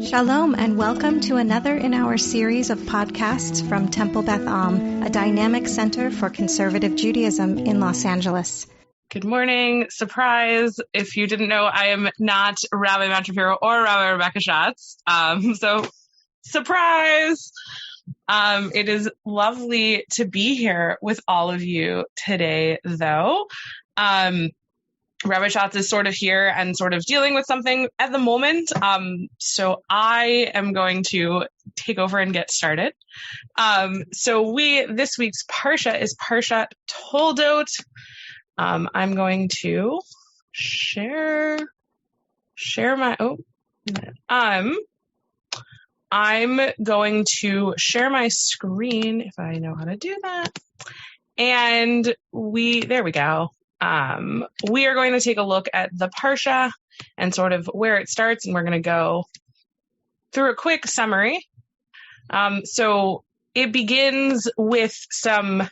Shalom and welcome to another in our series of podcasts from Temple Beth Am, a dynamic center for conservative Judaism in Los Angeles. Good morning. Surprise. If you didn't know, I am not Rabbi Montefiore or Rabbi Rebecca Schatz. So surprise. It is lovely to be here with all of you today, though. Rabbi Schatz is sort of here and sort of dealing with something at the moment. So I am going to take over and get started. This week's Parasha is Parasha Toldot. I'm going to share my, I'm going to share my screen if I know how to do that. And there we go. We are going to take a look at the Parasha and sort of where it starts, and we're going to go through a quick summary. So it begins with some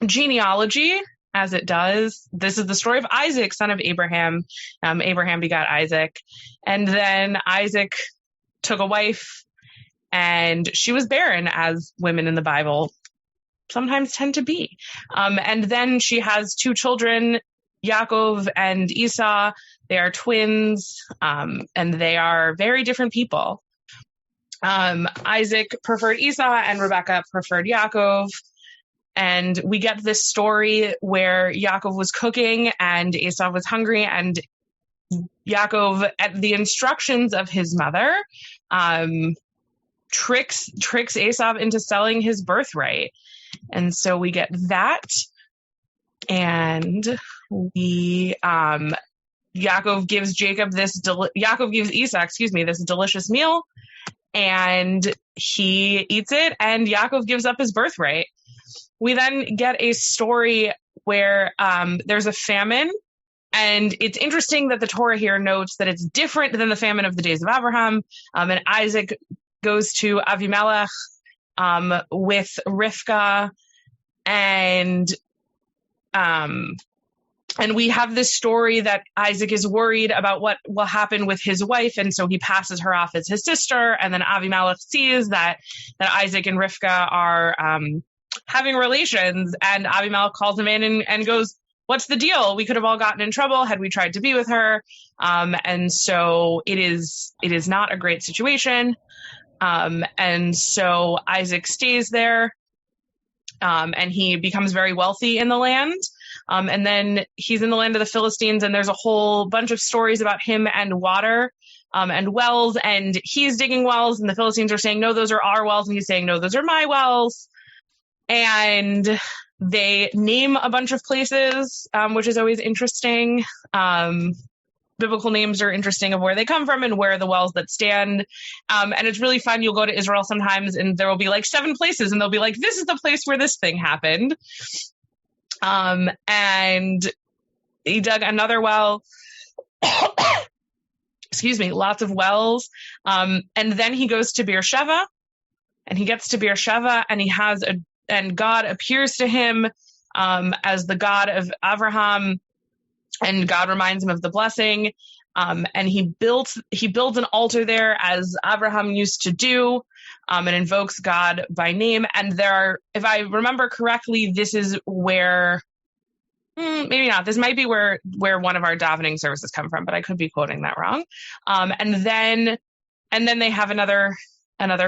genealogy, as it does. This is the story of Isaac, son of Abraham. Abraham begot Isaac, and then Isaac took a wife, and she was barren, as women in the Bible sometimes tend to be. And then she has two children, Yaakov and Esau. They are twins, and they are very different people. Isaac preferred Esau and Rebekah preferred Yaakov. And we get this story where Yaakov was cooking and Esau was hungry, and Yaakov, at the instructions of his mother, tricks Esau into selling his birthright. And so we get that, and Yaakov gives Esau, this delicious meal, and he eats it, and Yaakov gives up his birthright. We then get a story where there's a famine, and it's interesting that the Torah here notes that it's different than the famine of the days of Abraham, and Isaac goes to Avimelech with Rivka, and we have this story that Isaac is worried about what will happen with his wife, and so he passes her off as his sister, and then Avimelech sees that Isaac and Rivka are having relations, and Avimelech calls him in and goes, "What's the deal? We could have all gotten in trouble had we tried to be with her." And so it is not a great situation. And so Isaac stays there, and he becomes very wealthy in the land. And then he's in the land of the Philistines, and there's a whole bunch of stories about him and water, and wells, and he's digging wells, and the Philistines are saying, "No, those are our wells." And he's saying, "No, those are my wells." And they name a bunch of places, which is always interesting. Biblical names are interesting of where they come from and where the wells that stand. And it's really fun. You'll go to Israel sometimes and there will be like 7 places and they'll be like, "This is the place where this thing happened." And he dug another well. Excuse me, lots of wells. And then he goes to Beersheba, and he gets to Beersheba, and God appears to him as the God of Abraham, and God reminds him of the blessing. And he builds an altar there, as Abraham used to do, and invokes God by name. And if I remember correctly, this is where, maybe not, this might be where one of our davening services come from, but I could be quoting that wrong. And then they have another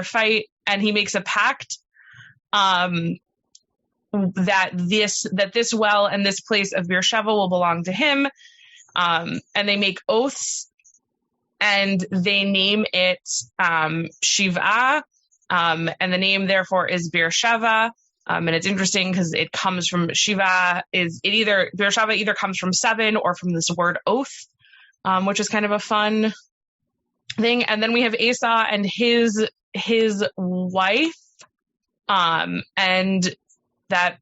fight, and he makes a pact that this well and this place of Beersheba will belong to him. And they make oaths, and they name it Shiva, and the name therefore is Beersheba. And it's interesting because it comes from Beersheba either comes from 7 or from this word oath, which is kind of a fun thing. And then we have Esau and his wife, and that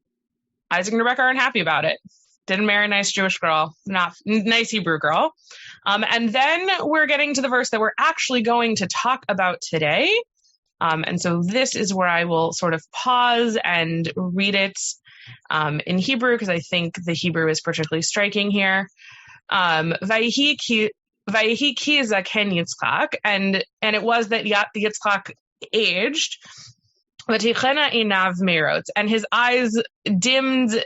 Isaac and Rebekah aren't happy about it. Didn't marry a nice Jewish girl, not nice Hebrew girl. And then we're getting to the verse that we're actually going to talk about today. And so this is where I will sort of pause and read it in Hebrew, because I think the Hebrew is particularly striking here. Vayhi ki Vayehi ki zaken Yitzchak, and it was that Yitzchak aged, v'tichena einav merot, and his eyes dimmed,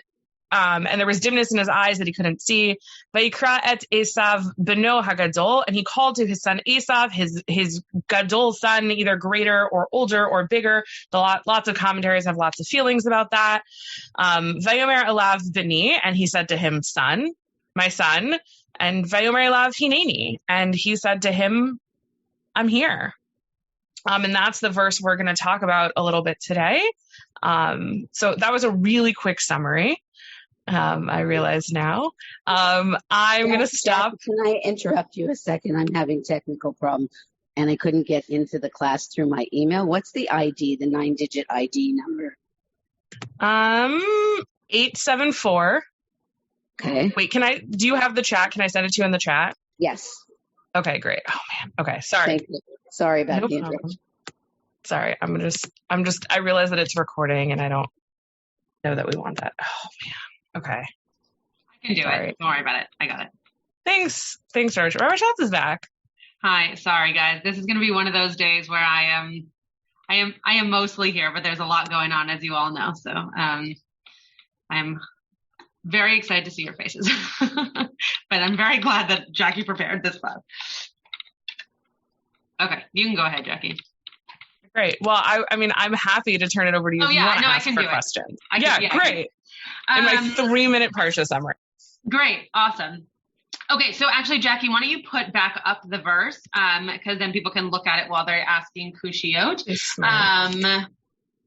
and there was dimness in his eyes that he couldn't see. Vayikra et Esav beno hagadol, and he called to his son Esav, his gadol son, either greater or older or bigger. Lots of commentaries have lots of feelings about that. Vayomer elav beni, and he said to him, son, my son. And Vayomer elav hineni, and he said to him, I'm here. And that's the verse we're going to talk about a little bit today. So that was a really quick summary. I realize now. I'm going to stop. Can I interrupt you a second? I'm having technical problems and I couldn't get into the class through my email. What's the ID, the 9-digit ID number? 874. Okay. Wait, do you have the chat? Can I send it to you in the chat? Yes. Okay, great. Oh man. Okay. Sorry. Thank you. Sorry about the interruption. Sorry. I realize that it's recording and I don't know that we want that. Oh man. Okay. I can do it. Don't worry about it. I got it. Thanks, George. Rabbi Schatz is back. Hi. Sorry, guys. This is going to be one of those days where I am mostly here, but there's a lot going on, as you all know. So I'm very excited to see your faces. But I'm very glad that Jacki prepared this class. Okay, you can go ahead, Jacki. Great. Well, I'm happy to turn it over to you. Oh, if yeah, you want to I ask can for do questions. it. Great. In my 3-minute Parsha summary. Great. Awesome. Okay, so actually, Jacki, why don't you put back up the verse, because then people can look at it while they're asking kushiyot.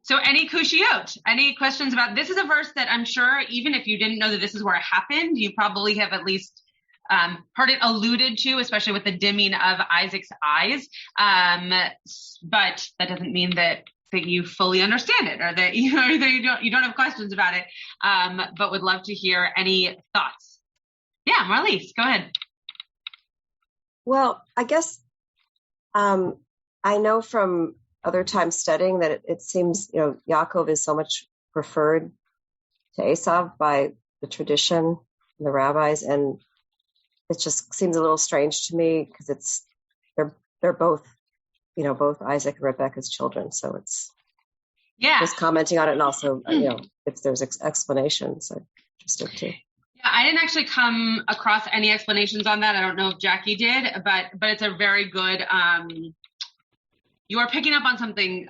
So any kushiyot, any questions about, this is a verse that I'm sure, even if you didn't know that this is where it happened, you probably have at least heard it alluded to, especially with the dimming of Isaac's eyes. But that doesn't mean that you fully understand it, or that you don't have questions about it. But would love to hear any thoughts. Yeah, Marlies, go ahead. Well, I guess I know from other times studying that it seems, Yaakov is so much preferred to Esav by the tradition and the rabbis, and it just seems a little strange to me because they're both, both Isaac and Rebecca's children, so it's just commenting on it, and also if there's explanations, I'm interested too. Yeah, I didn't actually come across any explanations on that. I don't know if Jacki did, but it's a very good. You are picking up on something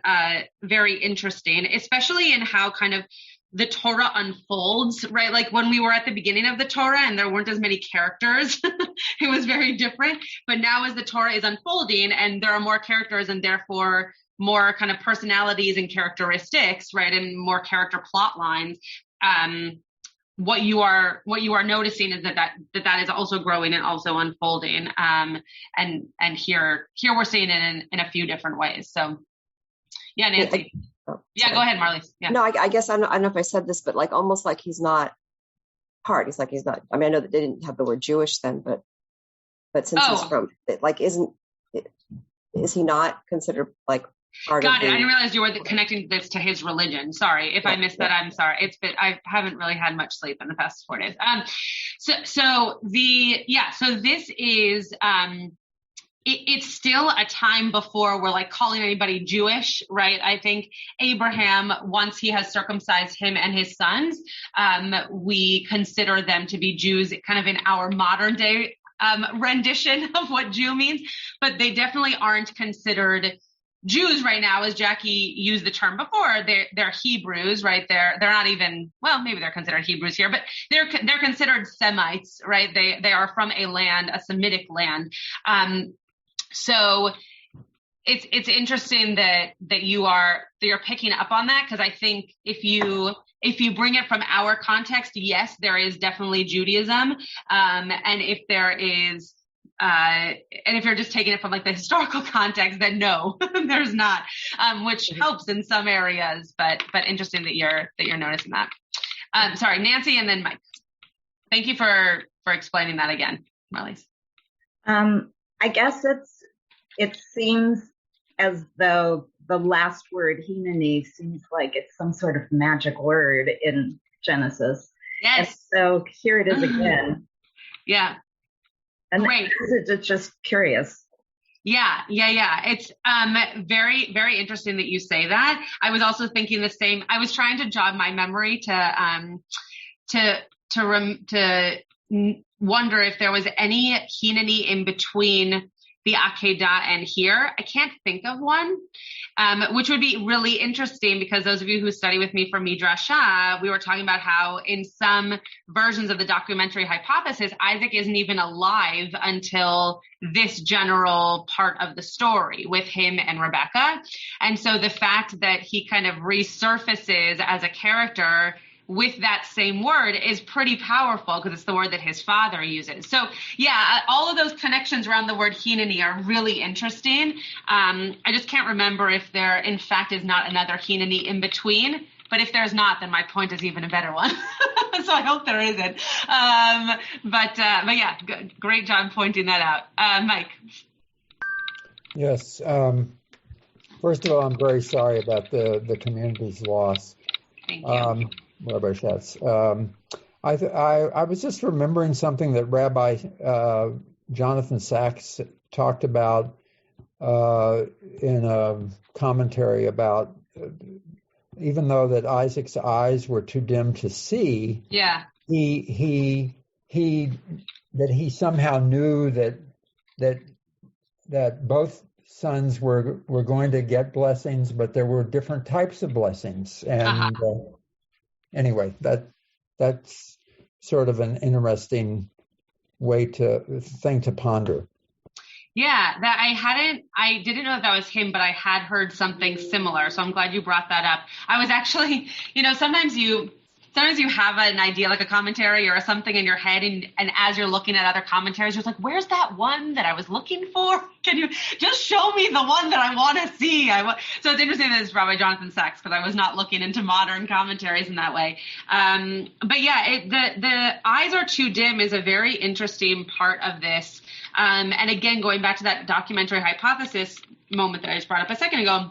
very interesting, especially in how kind of the Torah unfolds, right? Like when we were at the beginning of the Torah and there weren't as many characters, it was very different. But now as the Torah is unfolding and there are more characters and therefore more kind of personalities and characteristics, right? And more character plot lines, what you are noticing is that is also growing and also unfolding. And here we're seeing it in a few different ways. So yeah, Nancy. Go ahead, Marlies. Yeah. No, I guess I don't know if I said this, but like almost like he's not part. He's not. I mean, I know that they didn't have the word Jewish then, but since he's from, like, is he not considered like part Got of it. I didn't realize you were connecting this to his religion. Sorry if I missed that. I'm sorry. I haven't really had much sleep in the past 4 days. So this is it's still a time before we're like calling anybody Jewish, right? I think Abraham, once he has circumcised him and his sons, we consider them to be Jews kind of in our modern day rendition of what Jew means, but they definitely aren't considered Jews right now, as Jacki used the term before. They're Hebrews, right? They're not even, well, maybe they're considered Hebrews here, but they're considered Semites, right? They are from a Semitic land. So it's interesting that you're picking up on that, because I think if you bring it from our context, yes, there is definitely Judaism, and if there is. And if you're just taking it from like the historical context, then no, there's not, which helps in some areas, but interesting that you're noticing that. Sorry, Nancy, and then Mike. Thank you for explaining that again, Marlies. I guess it seems as though the last word, hineni, seems like it's some sort of magic word in Genesis. Yes. And so here it is again. Yeah. And Great. it's just curious. Yeah. It's very, very interesting that you say that. I was also thinking the same. I was trying to jog my memory to wonder if there was any Hineni in between the Akedah and here. I can't think of one, which would be really interesting because those of you who study with me from Midrashah, we were talking about how in some versions of the documentary hypothesis, Isaac isn't even alive until this general part of the story with him and Rebecca. And so the fact that he kind of resurfaces as a character with that same word is pretty powerful because it's the word that his father uses. So yeah, all of those connections around the word Hineni are really interesting. I just can't remember if there in fact is not another Hineni in between, but if there's not, then my point is even a better one. So I hope there isn't. But yeah, great job pointing that out. Mike. Yes. First of all, I'm very sorry about the community's loss. Thank you. Rabbi Schatz. I was just remembering something that Rabbi Jonathan Sachs talked about in a commentary about even though that Isaac's eyes were too dim to see, he somehow knew that both sons were going to get blessings, but there were different types of blessings, and anyway, that's sort of an interesting thing to ponder. Yeah, I didn't know that was him, but I had heard something similar. So I'm glad you brought that up. I was actually, sometimes you have an idea, like a commentary or something in your head, and as you're looking at other commentaries, you're like, where's that one that I was looking for? Can you just show me the one that I want to see? So it's interesting that it's Rabbi Jonathan Sachs, because I was not looking into modern commentaries in that way. But yeah, the eyes are too dim is a very interesting part of this. And again, going back to that documentary hypothesis moment that I just brought up a second ago,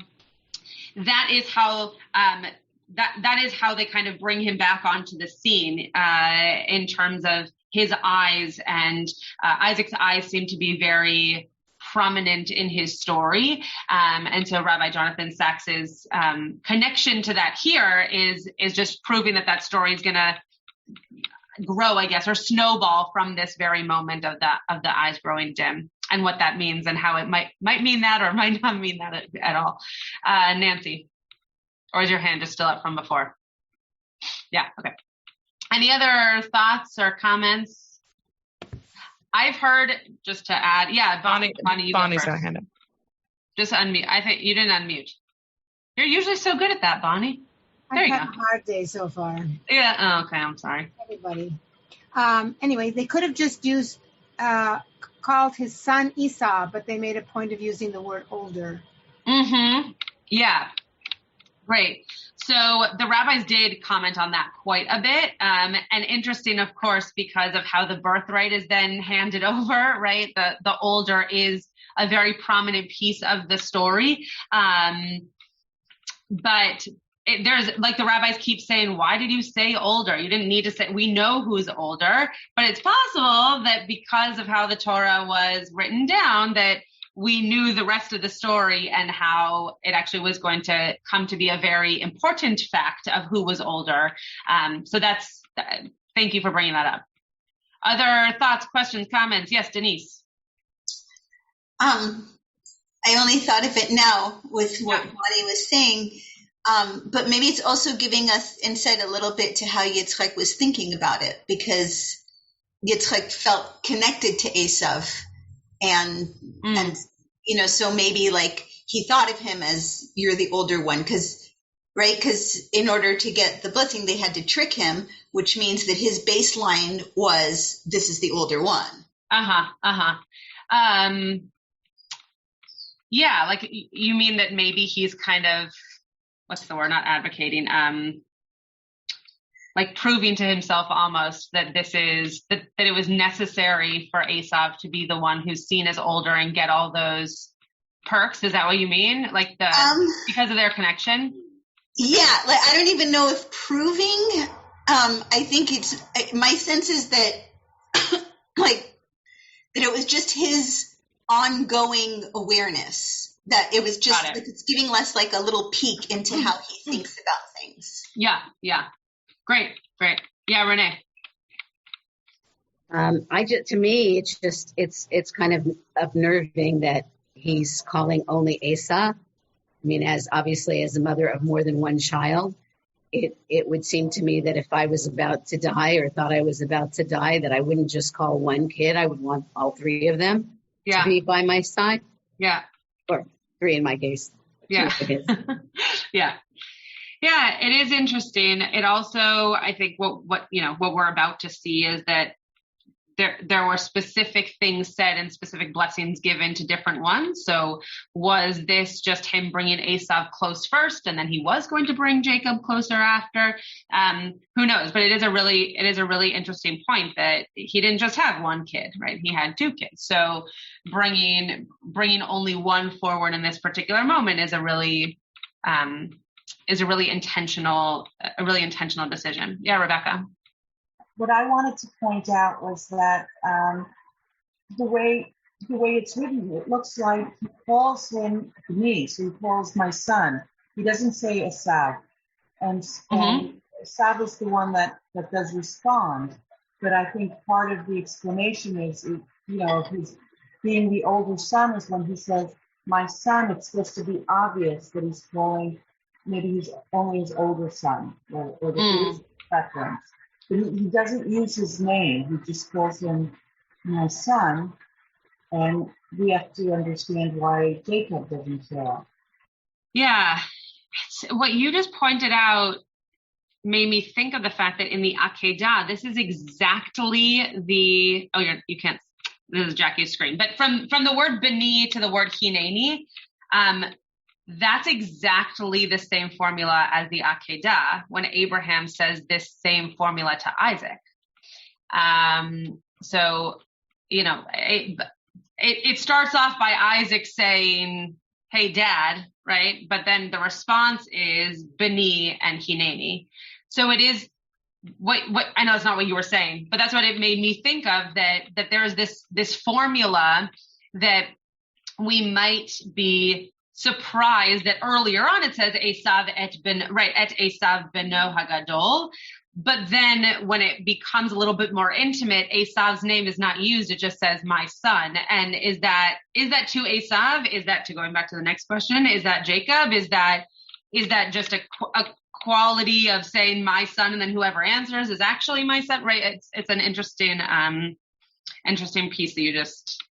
that is how that is how they kind of bring him back onto the scene in terms of his eyes, and Isaac's eyes seem to be very prominent in his story. And so Rabbi Jonathan Sachs's connection to that here is just proving that story is going to grow, I guess, or snowball from this very moment of the eyes growing dim, and what that means and how it might mean that or might not mean that at all. Nancy, or is your hand just still up from before? Yeah, okay. Any other thoughts or comments? I've heard, just to add, Bonnie, you Bonnie's go got first. a hand up. Just unmute. I think you didn't unmute. You're usually so good at that, Bonnie. There you go. I've had a hard day so far. Yeah. Oh, okay. I'm sorry. Everybody. Anyway, they could have just called his son Esau, but they made a point of using the word older. Mm-hmm. Yeah. Great. So the rabbis did comment on that quite a bit. And interesting, of course, because of how the birthright is then handed over, right? The older is a very prominent piece of the story. But there's, like, the rabbis keep saying, why did you say older? You didn't need to say, we know who's older, but it's possible that because of how the Torah was written down, that we knew the rest of the story and how it actually was going to come to be a very important fact of who was older. So thank you for bringing that up. Other thoughts, questions, comments? Yes, Denise. I only thought of it now with what Bonnie was saying. But maybe it's also giving us insight a little bit to how Yitzchak was thinking about it, because Yitzchak felt connected to Esav, and so maybe like he thought of him as, you're the older one, because in order to get the blessing they had to trick him, which means that his baseline was, this is the older one. Yeah, like you mean that maybe he's kind of, what's the word, not advocating, like proving to himself almost that this is, that it was necessary for Esav to be the one who's seen as older and get all those perks. Is that what you mean? Like because of their connection? Yeah, like I don't even know if proving, I think my sense is that like That it was just his ongoing awareness. That it was just like it's giving us like a little peek into how he thinks about things. Yeah. Great. Yeah, Renee. To me, it's kind of unnerving that he's calling only Esau. I mean, as a mother of more than one child, it would seem to me that if I was about to die or thought I was about to die, that I wouldn't just call one kid. I would want all three of them to be by my side. Yeah. Or three in my case. Yeah. Yeah, it is interesting. It also, I think what we're about to see is that there were specific things said and specific blessings given to different ones. So was this just him bringing Esau close first, and then he was going to bring Jacob closer after? Who knows? But it is a really interesting point that he didn't just have one kid, right? He had two kids. So bringing only one forward in this particular moment is a really intentional decision. Yeah, Rebecca. What I wanted to point out was that the way it's written, it looks like he calls him me, so he calls my son. He doesn't say Esav, and Esav is the one that does respond. But I think part of the explanation is, his being the older son is when he says my son. It's supposed to be obvious that he's calling maybe only his older son, or the his preference. But he doesn't use his name. He just calls him my son. And we have to understand why Jacob doesn't show up. Yeah. What you just pointed out made me think of the fact that in the Akedah, this is exactly you can't, this is Jacki's screen. But from the word beni to the word hineni, that's exactly the same formula as the Akedah when Abraham says this same formula to Isaac. So, it starts off by Isaac saying, hey, Dad, right? But then the response is beni and hineni. So it is what I know it's not what you were saying, but that's what it made me think of, that there is this formula that we might be surprised that earlier on it says Esav et Esav beno hagadol, but then when it becomes a little bit more intimate, Esav's name is not used; it just says my son. And is that to Esav? Is that, to going back to the next question, is that Jacob? Is that just a quality of saying my son, and then whoever answers is actually my son? Right? It's an interesting piece that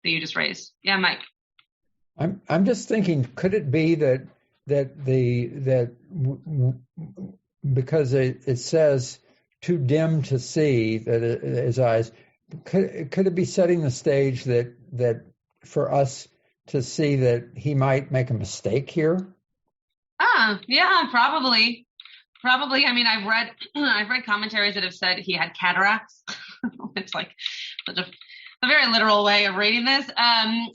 you just raised. Yeah, Mike. I'm just thinking, could it be that because it says too dim to see, that his eyes, could it be setting the stage that for us to see that he might make a mistake here? Yeah, probably. I mean, I've read commentaries that have said he had cataracts. It's like such a very literal way of reading this.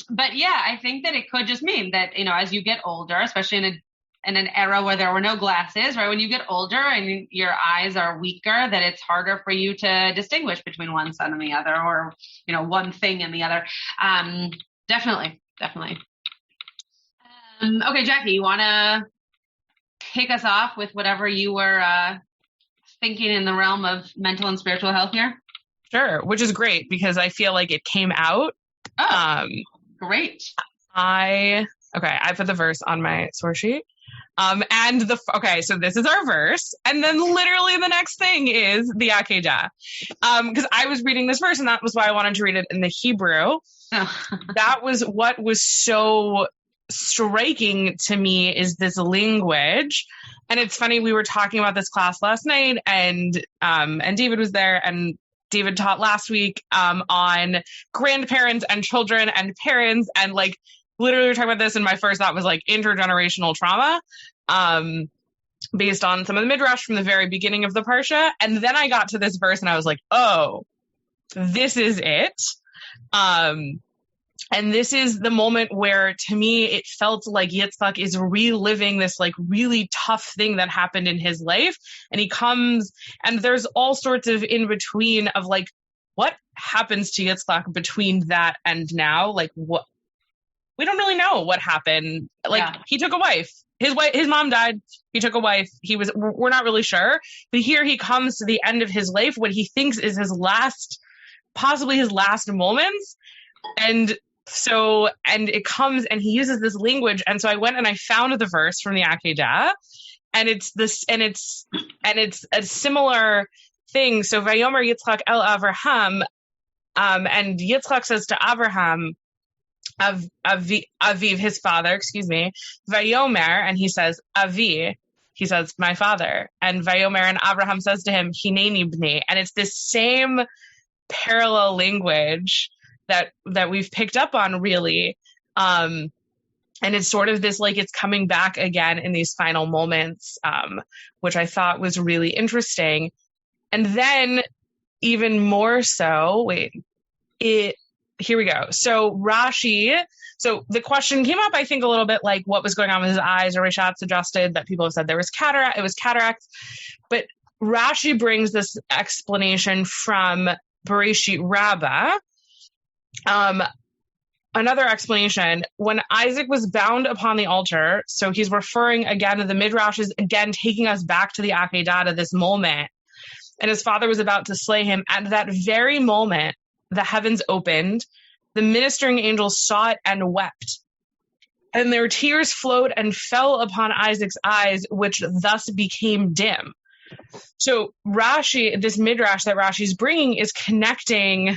But yeah, I think that it could just mean that, as you get older, especially in an era where there were no glasses, right? When you get older and your eyes are weaker, that it's harder for you to distinguish between one son and the other, or, one thing and the other. Definitely. Okay, Jacki, you want to kick us off with whatever you were thinking in the realm of mental and spiritual health here? Sure, which is great because I feel like it came out. Great. I put the verse on my source sheet. So this is our verse. And then literally the next thing is the Akedah. Because I was reading this verse and that was why I wanted to read it in the Hebrew. That was what was so striking to me, is this language. And it's funny, we were talking about this class last night and David was there, and David taught last week on grandparents and children and parents, and like literally we were talking about this, and my first thought was like intergenerational trauma based on some of the midrash from the very beginning of the Parsha. And then I got to this verse and I was like, oh, this is it. And this is the moment where, to me, it felt like Yitzchak is reliving this like really tough thing that happened in his life. And he comes, and there's all sorts of in between of like what happens to Yitzchak between that and now? Like, what? We don't really know what happened. Like, he took a wife. His mom died. He took a wife. We're not really sure. But here he comes to the end of his life, what he thinks is possibly his last moments. And it comes, and he uses this language. And so I went and I found the verse from the Akedah, and it's a similar thing. So Vayomer Yitzchak el Avraham, and Yitzchak says to Avraham, Aviv, his father, Vayomer, and he says, Avi, he says, my father. And Vayomer, and Avraham says to him, Hineni b'ni. And it's this same parallel language that we've picked up on, really. And it's sort of this, like, it's coming back again in these final moments, which I thought was really interesting. And then even more so, here we go. So Rashi, so the question came up, I think, a little bit like what was going on with his eyes, or Schatz suggested that people have said it was cataract. But Rashi brings this explanation from Bereshit Rabbah. Another explanation, when Isaac was bound upon the altar, so he's referring again to the Midrash, is again taking us back to the Akedah, to this moment, and his father was about to slay him. At that very moment, the heavens opened, the ministering angels saw it and wept, and their tears flowed and fell upon Isaac's eyes, which thus became dim. So Rashi, this Midrash that Rashi's bringing, is connecting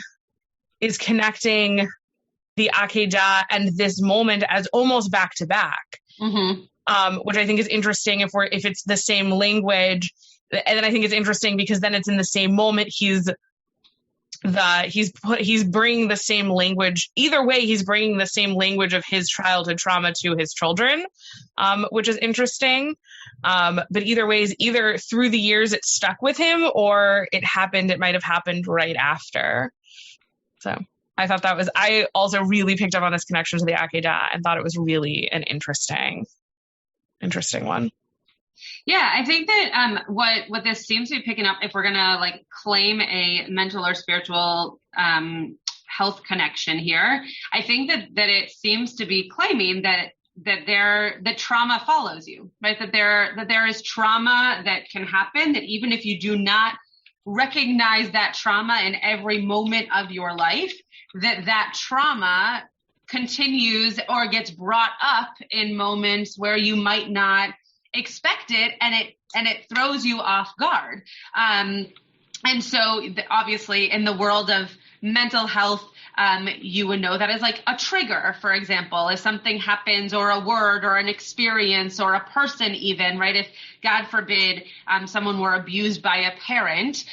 the Akedah and this moment as almost back to back, which I think is interesting if it's the same language. And then I think it's interesting because then it's in the same moment. He's bringing the same language. Either way, he's bringing the same language of his childhood trauma to his children, which is interesting. But either ways, either through the years it stuck with him, or it might have happened right after. So I thought I also really picked up on this connection to the Akedah and thought it was really an interesting one. Yeah, I think that what this seems to be picking up, if we're gonna like claim a mental or spiritual health connection here, I think that it seems to be claiming that trauma follows you, right? That there is trauma that can happen, that even if you do not recognize that trauma in every moment of your life, that trauma continues or gets brought up in moments where you might not expect it, and it throws you off guard. And so obviously in the world of mental health, you would know that as like a trigger, for example, if something happens, or a word or an experience or a person even, right? If God forbid, someone were abused by a parent,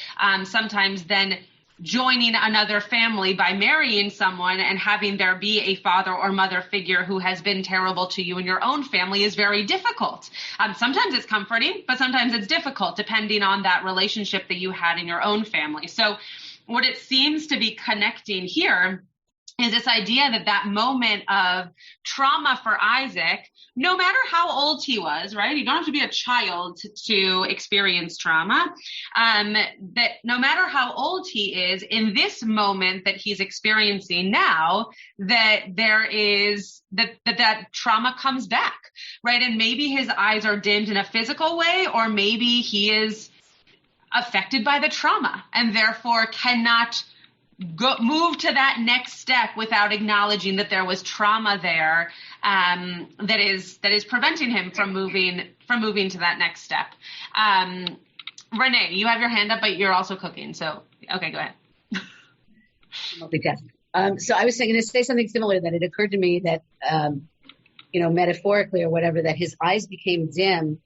sometimes then joining another family by marrying someone and having there be a father or mother figure who has been terrible to you in your own family is very difficult. Sometimes it's comforting, but sometimes it's difficult depending on that relationship that you had in your own family. So what it seems to be connecting here is this idea that moment of trauma for Isaac, no matter how old he was, right? You don't have to be a child to experience trauma. That no matter how old he is, in this moment that he's experiencing now, that there is that trauma comes back, right? And maybe his eyes are dimmed in a physical way, or maybe he is affected by the trauma and therefore cannot move to that next step without acknowledging that there was trauma there, that is preventing him from moving to that next step. Renee, you have your hand up, but you're also cooking. So, okay, go ahead. So I was going to say something similar, that it occurred to me that, metaphorically or whatever, that his eyes became dim,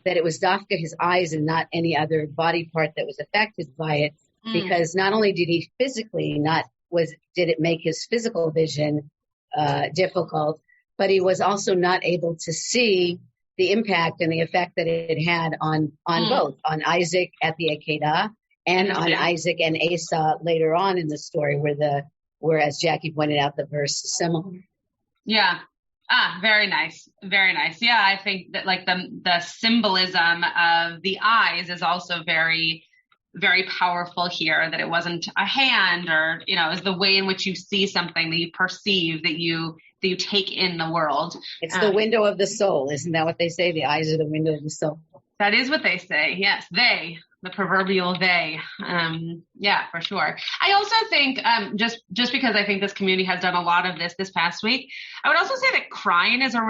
that it was Dafka, his eyes, and not any other body part that was affected by it. Because not only did he physically did it make his physical vision difficult, but he was also not able to see the impact and the effect that it had on both, on Isaac at the Akedah and on Isaac and Esau later on in the story, where as Jacki pointed out, the verse is similar. Yeah. Very nice. Very nice. Yeah, I think that like the symbolism of the eyes is also very, very powerful here, that it wasn't a hand, or, you know, is the way in which you see something, that you perceive, that you take in the world. It's the window of the soul. Isn't that what they say? The eyes are the window of the soul. That is what they say. Yes. The proverbial they. Yeah, for sure. I also think, just because I think this community has done a lot of this past week, I would also say that crying is a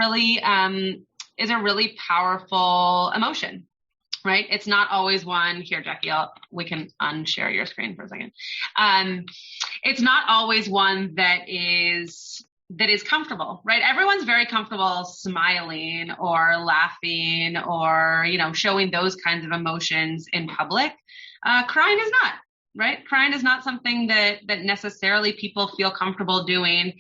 really powerful emotion, right? It's not always one here, Jacki, we can unshare your screen for a second. It's not always one that is comfortable, right? Everyone's very comfortable smiling or laughing or, you know, showing those kinds of emotions in public. Crying is not, right? Crying is not something that necessarily people feel comfortable doing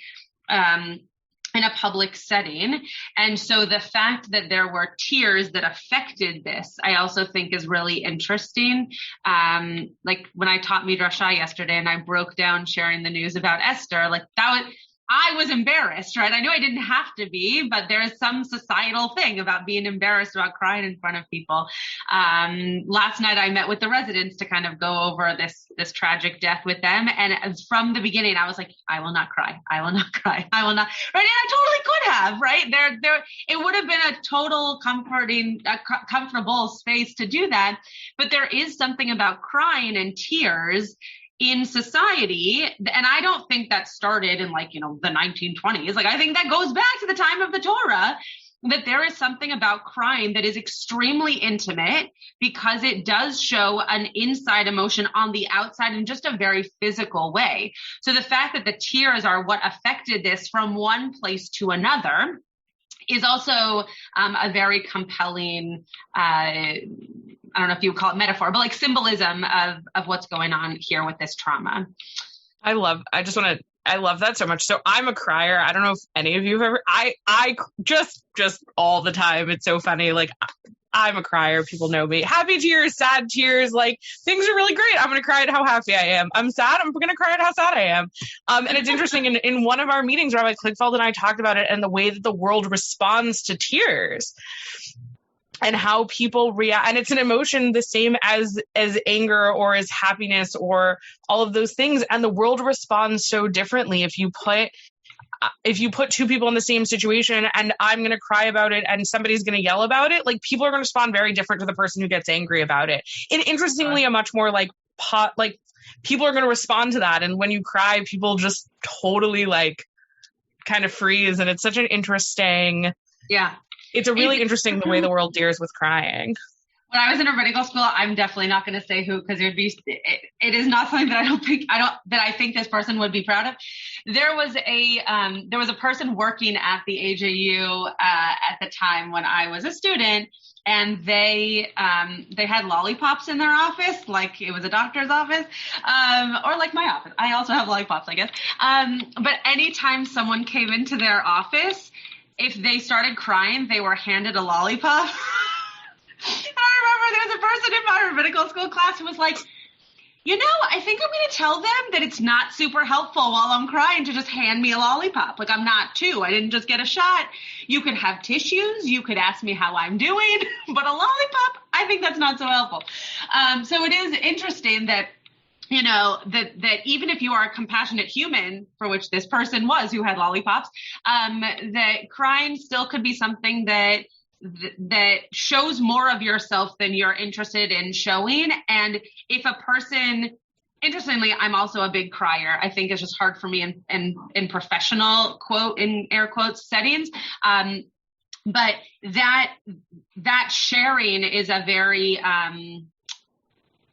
in a public setting. And so the fact that there were tears that affected this, I also think is really interesting. Like when I taught Midrashah yesterday and I broke down sharing the news about Esther, like I was embarrassed, right? I knew I didn't have to be, but there's some societal thing about being embarrassed about crying in front of people. Last night I met with the residents to kind of go over this tragic death with them. And from the beginning, I was like, I will not cry. I will not cry. I will not. Right. And I totally could have, right? There, it would have been a total comfortable space to do that. But there is something about crying and tears in society, and I don't think that started in, like, you know, the 1920s. Like, I think that goes back to the time of the Torah, that there is something about crying that is extremely intimate because it does show an inside emotion on the outside in just a very physical way. So the fact that the tears are what affected this from one place to another is also a very compelling, I don't know if you would call it metaphor, but like symbolism of what's going on here with this trauma. I love that so much. So I'm a crier. I don't know if any of you have ever, I just all the time. It's so funny. Like, I'm a crier. People know me. Happy tears, sad tears. Like, things are really great. I'm going to cry at how happy I am. I'm sad. I'm going to cry at how sad I am. And it's interesting. In one of our meetings, Rabbi Klickfeld and I talked about it and the way that the world responds to tears and how people react. And it's an emotion the same as anger or as happiness or all of those things. And the world responds so differently. If you put two people in the same situation and I'm going to cry about it and somebody's going to yell about it, like, people are going to respond very different to the person who gets angry about it. And interestingly, a much more people are going to respond to that. And when you cry, people just totally kind of freeze. And it's such an interesting, it's a really interesting the way the world deals with crying. When I was in rabbinical school, I'm definitely not going to say who, because it is not something that I think this person would be proud of. There was a person working at the AJU at the time when I was a student, and they had lollipops in their office, like it was a doctor's office, or like my office. I also have lollipops, I guess. But anytime someone came into their office, if they started crying, they were handed a lollipop. And I remember there was a person in my rabbinical school class who was like, you know, I think I'm going to tell them that it's not super helpful while I'm crying to just hand me a lollipop. Like, I'm not two. I didn't just get a shot. You could have tissues. You could ask me how I'm doing. But a lollipop, I think that's not so helpful. So it is interesting that, you know, that even if you are a compassionate human, for which this person was who had lollipops, that crying still could be something that shows more of yourself than you're interested in showing. And if a person, interestingly, I'm also a big crier. I think it's just hard for me in professional, quote, in air quotes, settings. But that sharing is a very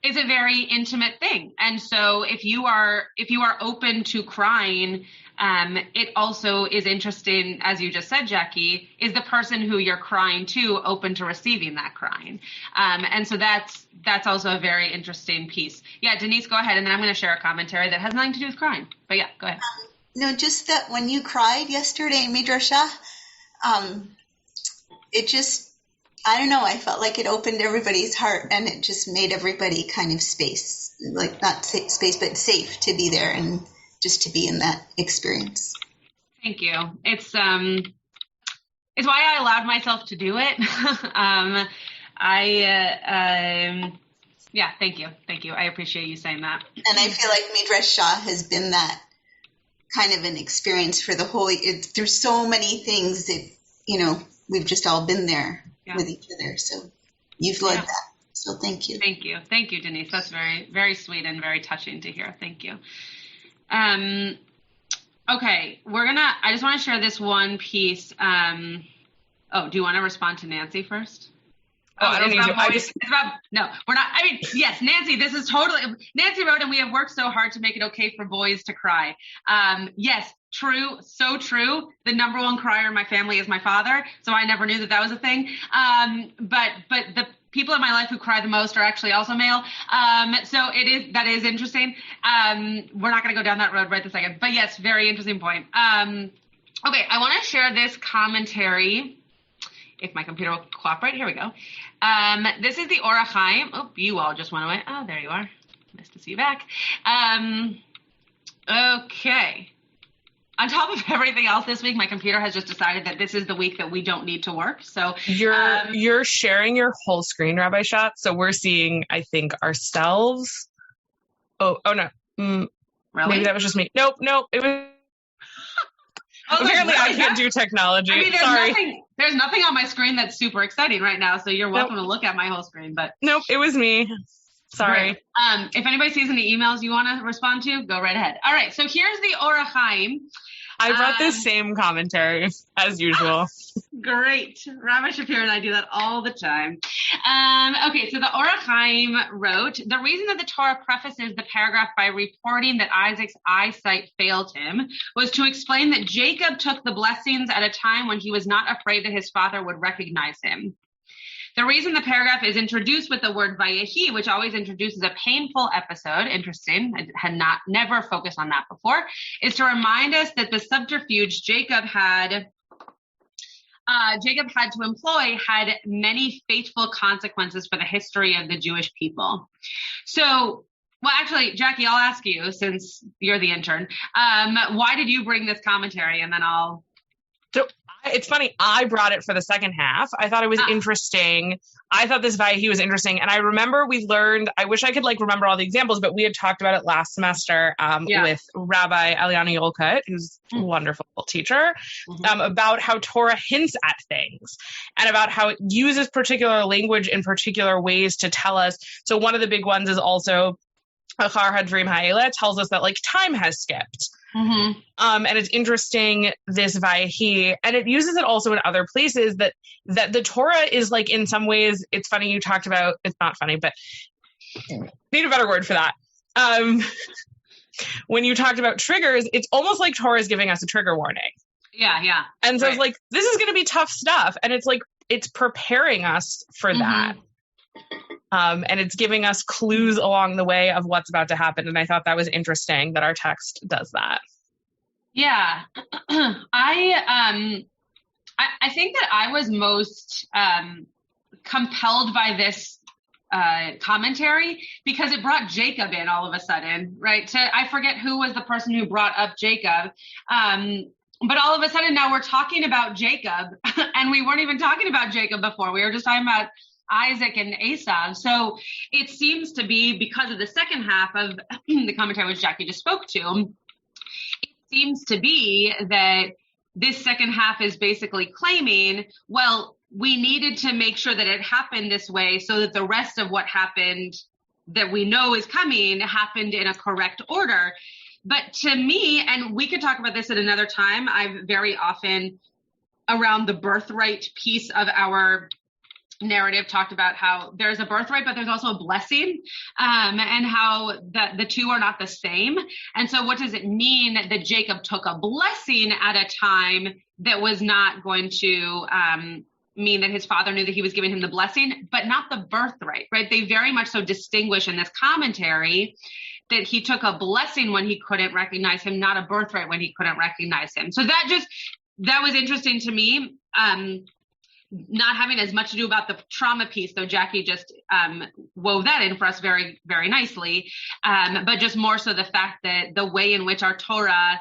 intimate thing. And so if you are open to crying, it also is interesting, as you just said, Jacki, is the person who you're crying to open to receiving that crying? And so that's also a very interesting piece. Yeah, Denise, go ahead, and then I'm going to share a commentary that has nothing to do with crying. But yeah, go ahead. No, just that when you cried yesterday in Midrashah, it just, I don't know, I felt like it opened everybody's heart and it just made everybody kind of space, like not space, but safe to be there and just to be in that experience. Thank you. It's why I allowed myself to do it. Yeah. Thank you. I appreciate you saying that. And I feel like Midrash Shah has been that kind of an experience for the whole, through so many things that, we've just all been there with each other. So you've led that. So thank you. Thank you, Denise. That's very, very sweet and very touching to hear. Thank you. Okay, I just want to share this one piece. Do you want to respond to Nancy first? I don't need to. No, we're not. I mean, yes, Nancy, this is totally, Nancy wrote, and we have worked so hard to make it okay for boys to cry. Yes, true, so true. The number one crier in my family is my father, so I never knew that was a thing. But the people in my life who cry the most are actually also male. So that is interesting. We're not going to go down that road right this second, but yes, very interesting point. Okay, I want to share this commentary. If my computer will cooperate, here we go. This is the Orach Chaim. Oh, you all just went away. Oh, there you are. Nice to see you back. Okay. On top of everything else this week, my computer has just decided that this is the week that we don't need to work. So you're sharing your whole screen, Rabbi Schatz. So we're seeing, I think, ourselves. Oh no. Really? Maybe that was just me. Nope. It was. Apparently, I can't do technology. I mean, Sorry. There's nothing on my screen that's super exciting right now, so you're welcome to look at my whole screen. But nope, it was me. Sorry. Right. If anybody sees any emails you want to respond to, go right ahead. All right, so here's the Orach Chaim. I brought the same commentary as usual. Great. Rabbi Shapir and I do that all the time. Okay, so the Orach Chaim wrote, the reason that the Torah prefaces the paragraph by reporting that Isaac's eyesight failed him was to explain that Jacob took the blessings at a time when he was not afraid that his father would recognize him. The reason the paragraph is introduced with the word Vayehi, which always introduces a painful episode, interesting, I had never focused on that before, is to remind us that the subterfuge Jacob had to employ had many fateful consequences for the history of the Jewish people. So, well, actually, Jacki, I'll ask you, since you're the intern, why did you bring this commentary? And then So it's funny, I brought it for the second half. I thought it was interesting. I thought this Vayehi was interesting. And I remember we learned, I wish I could remember all the examples, but we had talked about it last semester with Rabbi Eliana Yolkut, who's a wonderful teacher, about how Torah hints at things and about how it uses particular language in particular ways to tell us. So one of the big ones is also Achar Hadrim Ha'ela tells us that time has skipped. And it's interesting, this Vayehi, and it uses it also in other places that the Torah is in some ways, it's funny you talked about, it's not funny, but need a better word for that. When you talked about triggers, it's almost like Torah is giving us a trigger warning. Yeah. And so it's this is going to be tough stuff. And it's preparing us for that. And it's giving us clues along the way of what's about to happen. And I thought that was interesting that our text does that. Yeah. I think that I was most compelled by this commentary because it brought Jacob in all of a sudden, right? I forget who was the person who brought up Jacob. But all of a sudden now we're talking about Jacob and we weren't even talking about Jacob before. We were just talking about Isaac and Esau. So it seems to be because of the second half of the commentary which Jacki just spoke to, it seems to be that this second half is basically claiming, well, we needed to make sure that it happened this way so that the rest of what happened that we know is coming happened in a correct order. But to me, and we could talk about this at another time, I've very often around the birthright piece of our narrative talked about how there's a birthright, but there's also a blessing, and how the two are not the same. And so what does it mean that Jacob took a blessing at a time that was not going to mean that his father knew that he was giving him the blessing, but not the birthright, right? They very much so distinguish in this commentary that he took a blessing when he couldn't recognize him, not a birthright when he couldn't recognize him. So that was interesting to me. Not having as much to do about the trauma piece, though Jacki just wove that in for us very, very nicely, but just more so the fact that the way in which our Torah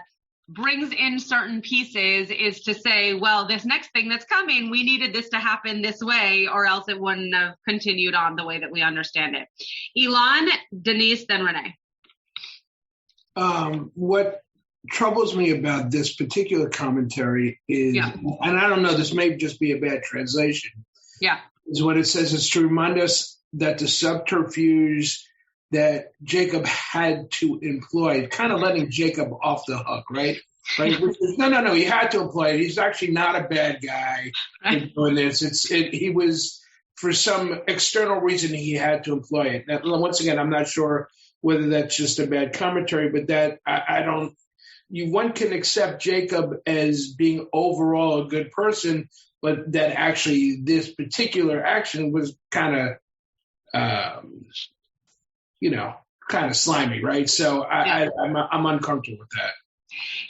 brings in certain pieces is to say, well, this next thing that's coming, we needed this to happen this way, or else it wouldn't have continued on the way that we understand it. Elon, Denise, then Renee. What troubles me about this particular commentary is, and I don't know, this may just be a bad translation, is what it says. It's to remind us that the subterfuge that Jacob had to employ, kind of letting Jacob off the hook, right? Right? No, he had to employ it. He's actually not a bad guy in doing this. He was, for some external reason, he had to employ it. Now, once again, I'm not sure whether that's just a bad commentary, but that one can accept Jacob as being overall a good person, but that actually this particular action was kind of, kind of slimy, right? So I'm uncomfortable with that.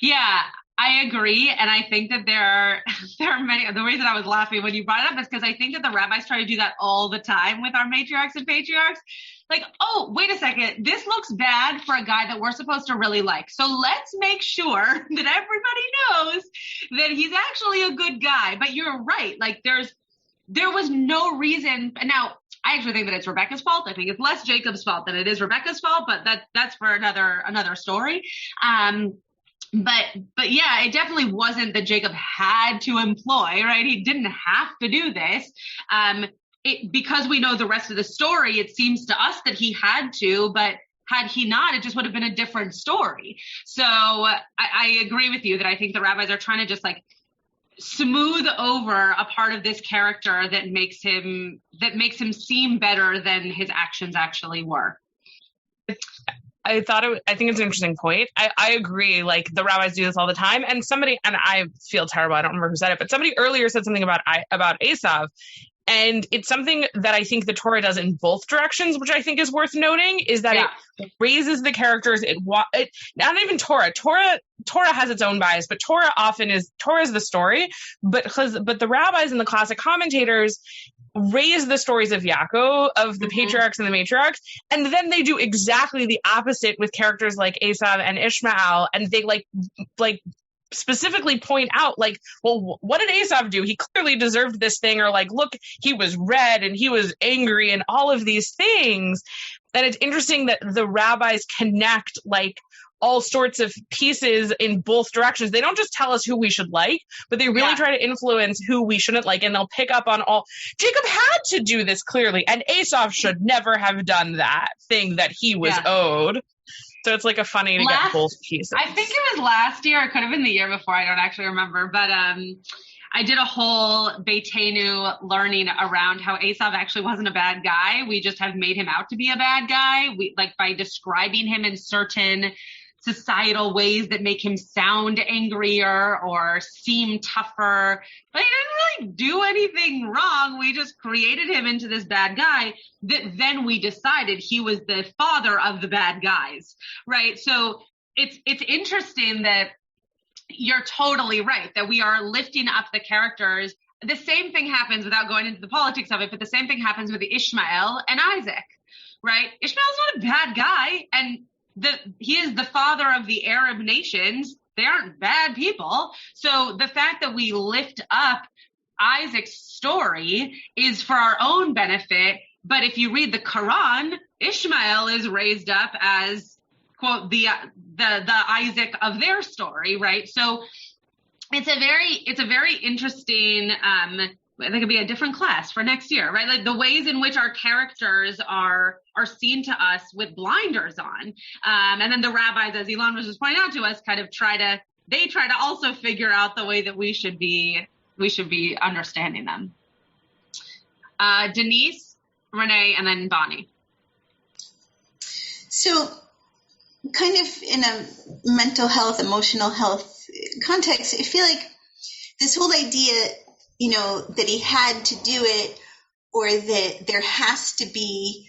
Yeah, I agree. And I think that there are many, the reason I was laughing when you brought it up is because I think that the rabbis try to do that all the time with our matriarchs and patriarchs. Like, oh, wait a second, this looks bad for a guy that we're supposed to really like. So let's make sure that everybody knows that he's actually a good guy. But you're right. Like there was no reason. Now, I actually think that it's Rebecca's fault. I think it's less Jacob's fault than it is Rebecca's fault, but that's for another story. But yeah, it definitely wasn't that Jacob had to employ, right? He didn't have to do this. Because we know the rest of the story, it seems to us that he had to, but had he not, it just would have been a different story. So I agree with you that I think the rabbis are trying to just like smooth over a part of this character that makes him seem better than his actions actually were. I think it's an interesting point. I agree. Like the rabbis do this all the time. And I feel terrible. I don't remember who said it, but somebody earlier said something about Esav. And it's something that I think the Torah does in both directions, which I think is worth noting, is that it raises the characters. Not even Torah. Torah has its own bias, but Torah is the story. But the rabbis and the classic commentators raise the stories of Yaakov, of the patriarchs and the matriarchs, and then they do exactly the opposite with characters like Esav and Ishmael, and they like specifically point out, like, well, what did Esav do? He clearly deserved this thing, or like, look, he was red and he was angry and all of these things. And it's interesting that the rabbis connect like all sorts of pieces in both directions. They don't just tell us who we should like, but they really try to influence who we shouldn't like, and they'll pick up on all. Jacob had to do this clearly, and Esav should never have done that thing that he was owed. So it's like a funny to get both pieces. I think it was last year. It could have been the year before. I don't actually remember. But I did a whole Beitenu learning around how Esav actually wasn't a bad guy. We just have made him out to be a bad guy. By describing him in certain societal ways that make him sound angrier or seem tougher. But he didn't really do anything wrong. We just created him into this bad guy that then we decided he was the father of the bad guys, right? So it's interesting that you're totally right, that we are lifting up the characters. The same thing happens, without going into the politics of it, but the same thing happens with Ishmael and Isaac, right? Ishmael's not a bad guy, and he is the father of the Arab nations. They aren't bad people. So the fact that we lift up Isaac's story is for our own benefit. But if you read the Quran, Ishmael is raised up as, quote, the Isaac of their story, right? So it's a very interesting, that could be a different class for next year, right? Like the ways in which our characters are seen to us with blinders on. And then the rabbis, as Elon was just pointing out to us, kind of try to also figure out the way that we should be understanding them. Denise, Renee, and then Bonnie. So kind of in a mental health, emotional health context, I feel like this whole idea, that he had to do it, or that there has to be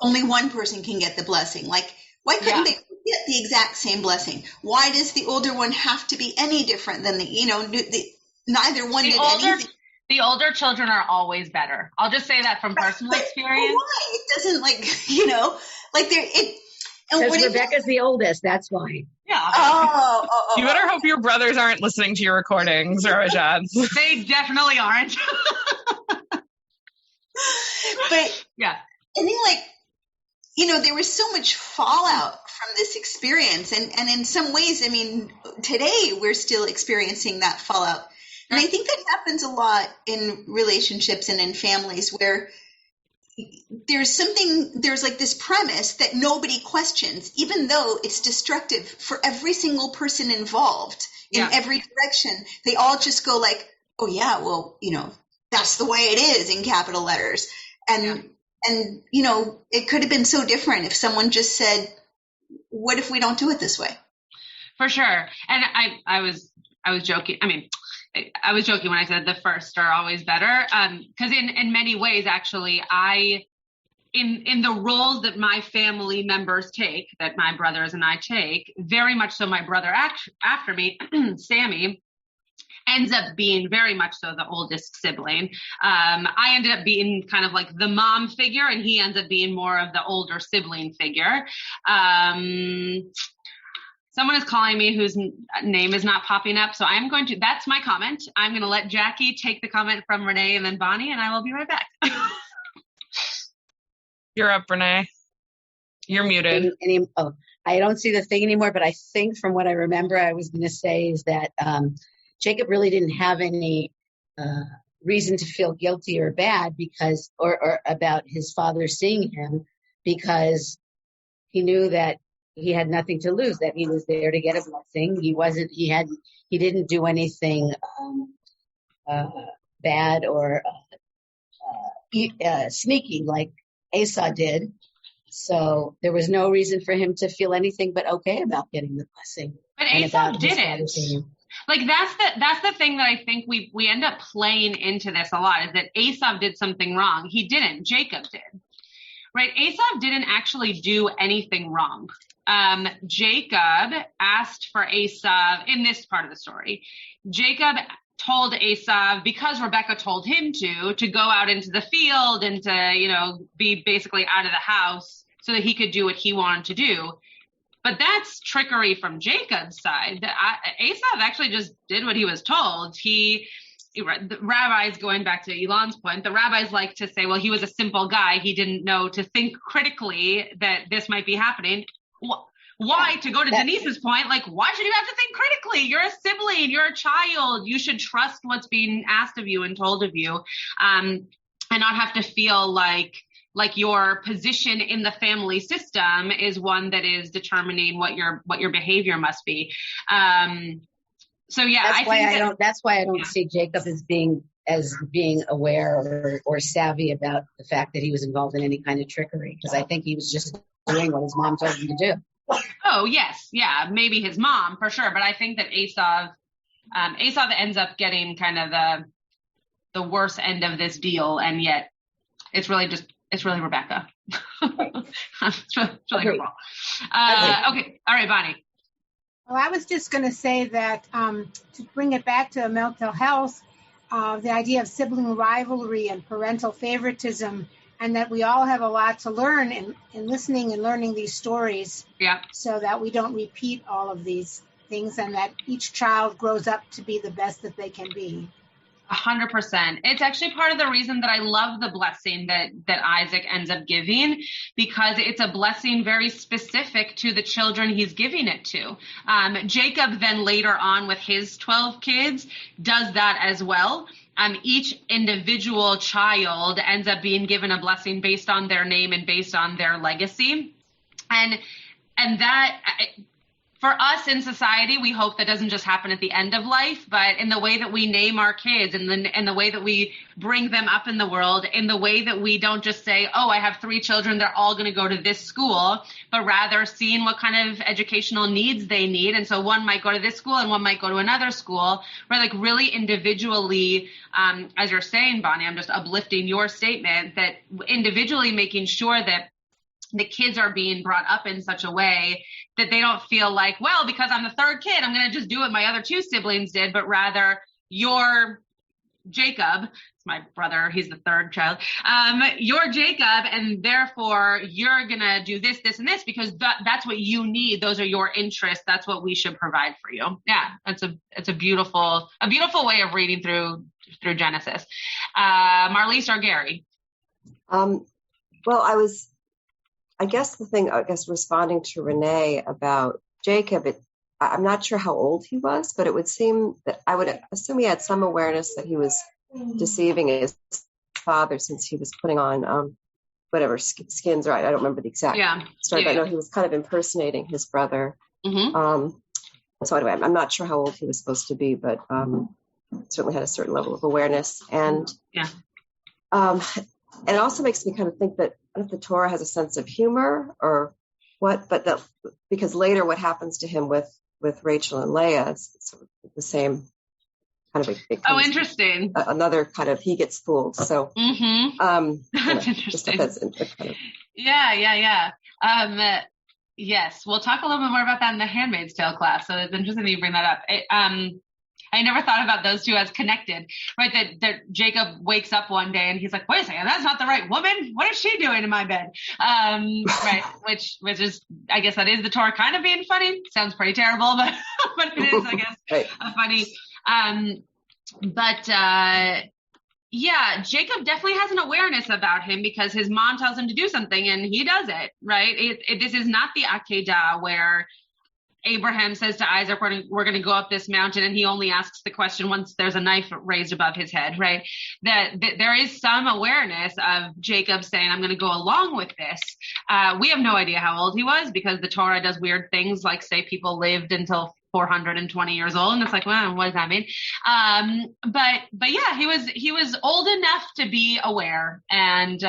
only one person can get the blessing. Like, why couldn't they get the exact same blessing? Why does the older one have to be any different than neither one did anything? The older children are always better. I'll just say that from personal experience. Why? It doesn't Because Rebecca's the oldest, that's why. Yeah. You better hope your brothers aren't listening to your recordings, Rabbi Schatz. They definitely aren't. But yeah, I think there was so much fallout from this experience. And in some ways, I mean, today we're still experiencing that fallout. And I think that happens a lot in relationships and in families where there's like this premise that nobody questions, even though it's destructive for every single person involved in every direction. They all just go like, oh yeah, well, that's the way it is, in capital letters. And it could have been so different if someone just said, what if we don't do it this way? For sure. And I was joking. I mean, I was joking when I said the first are always better. Because in many ways, actually, in the roles that my family members take, that my brothers and I take, very much so my brother after me, Sammy, ends up being very much so the oldest sibling. I ended up being kind of like the mom figure, and he ends up being more of the older sibling figure. Someone is calling me whose name is not popping up, so that's my comment. I'm going to let Jacki take the comment from Renee and then Bonnie, and I will be right back. You're up, Renee. You're muted. I don't see the thing anymore, but I think from what I remember, I was going to say is that Jacob really didn't have any reason to feel guilty or bad or about his father seeing him, because he knew that he had nothing to lose, that he was there to get a blessing. He didn't do anything bad or sneaky like Esau did. So there was no reason for him to feel anything but okay about getting the blessing. But Esau didn't. Like that's the thing that I think we end up playing into this a lot, is that Esau did something wrong. He didn't. Jacob did. Right? Esau didn't actually do anything wrong. Jacob asked for Esau in this part of the story. Jacob told Esau, because Rebecca told him to go out into the field and to, be basically out of the house so that he could do what he wanted to do. But that's trickery from Jacob's side. Esau actually just did what he was told. The rabbis, going back to Elon's point, the rabbis like to say, well, he was a simple guy. He didn't know to think critically that this might be happening. Why, to go to Denise's point, like, why should you have to think critically? You're a sibling, you're a child. You should trust what's being asked of you and told of you, and not have to feel like your position in the family system is one that is determining what your behavior must be. So yeah, that's why I don't see Jacob as being aware or savvy about the fact that he was involved in any kind of trickery, because I think he was just doing what his mom told him to do. Oh yes, yeah, maybe his mom for sure, but I think that Esau that ends up getting kind of the worst end of this deal, and yet it's really Rebecca. It's really her fault. Okay, all right, Bonnie. Well, I was just going to say that to bring it back to mental health, the idea of sibling rivalry and parental favoritism, and that we all have a lot to learn in listening and learning these stories, so that we don't repeat all of these things, and that each child grows up to be the best that they can be. 100%. It's actually part of the reason that I love the blessing that Isaac ends up giving, because it's a blessing very specific to the children he's giving it to. Jacob then later on with his 12 kids does that as well. Each individual child ends up being given a blessing based on their name and based on their legacy. And that, for us in society, we hope that doesn't just happen at the end of life, but in the way that we name our kids, and the way that we bring them up in the world, in the way that we don't just say, oh, I have 3 children, they're all going to go to this school, but rather seeing what kind of educational needs they need. And so one might go to this school and one might go to another school, where like really individually, as you're saying, Bonnie, I'm just uplifting your statement, that individually making sure that the kids are being brought up in such a way that they don't feel like, well, because I'm the 3rd kid, I'm going to just do what my other 2 siblings did, but rather your Jacob. It's my brother. He's the third child. You're Jacob, and therefore you're going to do this, this, and this because that's what you need. Those are your interests. That's what we should provide for you. Yeah, it's a beautiful way of reading through Genesis. Marlise or Gary? Well, responding to Renee about Jacob, I'm not sure how old he was, but it would seem that I would assume he had some awareness that he was deceiving his father since he was putting on whatever skins, right? I don't remember the exact story, but I know he was kind of impersonating his brother. Mm-hmm. So anyway, I'm not sure how old he was supposed to be, but certainly had a certain level of awareness. And it also makes me kind of think that I don't know if the Torah has a sense of humor or what, but because later what happens to him with Rachel and Leah is sort of the same kind of. Interesting. Another kind of he gets fooled. So that's interesting. Yeah. Yes, we'll talk a little bit more about that in the Handmaid's Tale class. So it's interesting that you bring that up. I never thought about those two as connected, right? That Jacob wakes up one day and he's like, wait a second, that's not the right woman. What is she doing in my bed? Right. Which is, I guess that is the Torah kind of being funny. Sounds pretty terrible, but it is, I guess, funny. Jacob definitely has an awareness about him because his mom tells him to do something and he does it, right? This is not the Akedah where Abraham says to Isaac, we're going to go up this mountain, and he only asks the question once there's a knife raised above his head, right? That there is some awareness of Jacob saying, I'm going to go along with this. We have no idea how old he was because the Torah does weird things like say people lived until 420 years old, and it's like, well, what does that mean? But yeah, he was old enough to be aware and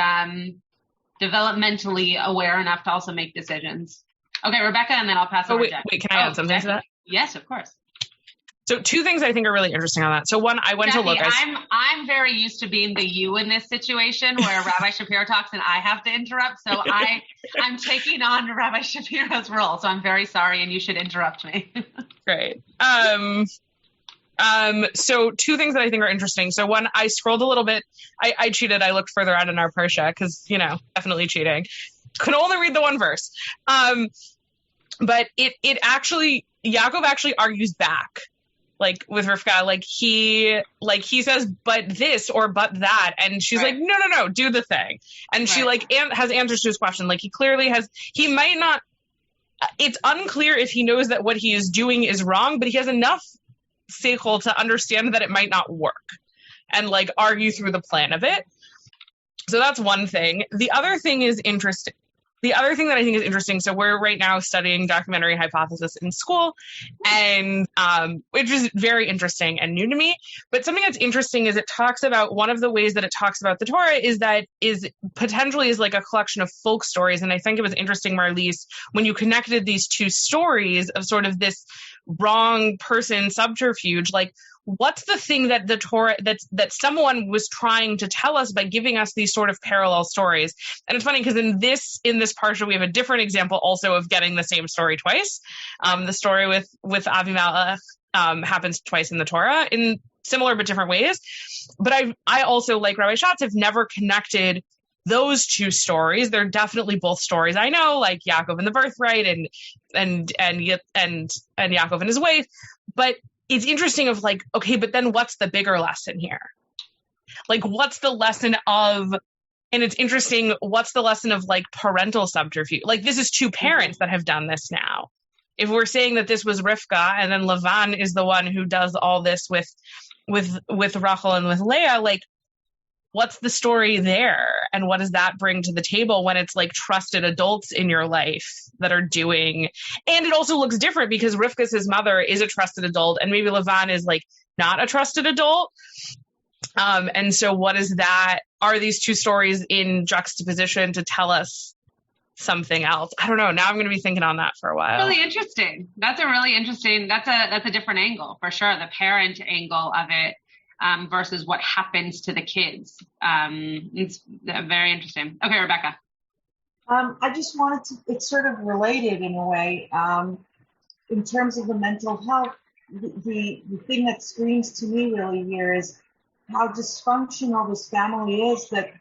developmentally aware enough to also make decisions. Okay, Rebecca, and then I'll pass it over to Jacki. Wait, can I add something to that? Yes, of course. So two things I think are really interesting on that. So one, I went Jacki, to look. I'm very used to being the you in this situation where Rabbi Shapiro talks and I have to interrupt. So I'm taking on Rabbi Shapiro's role. So I'm very sorry, and you should interrupt me. Great. So two things that I think are interesting. So one, I scrolled a little bit. I cheated. I looked further out in our Parasha because, definitely cheating. Could only read the one verse. But it actually, Yaakov actually argues back, like with Rivka, like he says, but this or but that. And she's like, no, do the thing. And she has answers to his question. Like he might not, it's unclear if he knows that what he is doing is wrong, but he has enough seichel to understand that it might not work and like argue through the plan of it. So that's one thing. The other thing is interesting. The other thing that I think is interesting, so we're right now studying documentary hypothesis in school, and which is very interesting and new to me. But something that's interesting is it talks about, one of the ways that it talks about the Torah is potentially like a collection of folk stories. And I think it was interesting, Marlise, when you connected these two stories of sort of this wrong person subterfuge, like what's the thing that the Torah that someone was trying to tell us by giving us these sort of parallel stories? And it's funny because in this parsha we have a different example also of getting the same story twice. The story with Avimelech happens twice in the Torah in similar but different ways. But I also, like Rabbi Schatz, have never connected those two stories. They're definitely both stories I know, like Yaakov and the birthright and Yaakov and his wife. But it's interesting of like, okay, but then what's the bigger lesson here? Like, what's the lesson of, and it's interesting, what's the lesson of like parental subterfuge? Like, this is two parents that have done this now. If we're saying that this was Rivka and then Lavan is the one who does all this with Rachel and with Leah, like, what's the story there? And what does that bring to the table when it's like trusted adults in your life that are doing? And it also looks different because Rivka's his mother is a trusted adult and maybe Lavan is like not a trusted adult. And so what is that? Are these two stories in juxtaposition to tell us something else? I don't know. Now I'm going to be thinking on that for a while. Really interesting. That's a different angle for sure. The parent angle of it. Versus what happens to the kids. It's very interesting. Okay, Rebecca. I just wanted to, it's sort of related in a way, in terms of the mental health. The thing that screams to me really here is how dysfunctional this family is, that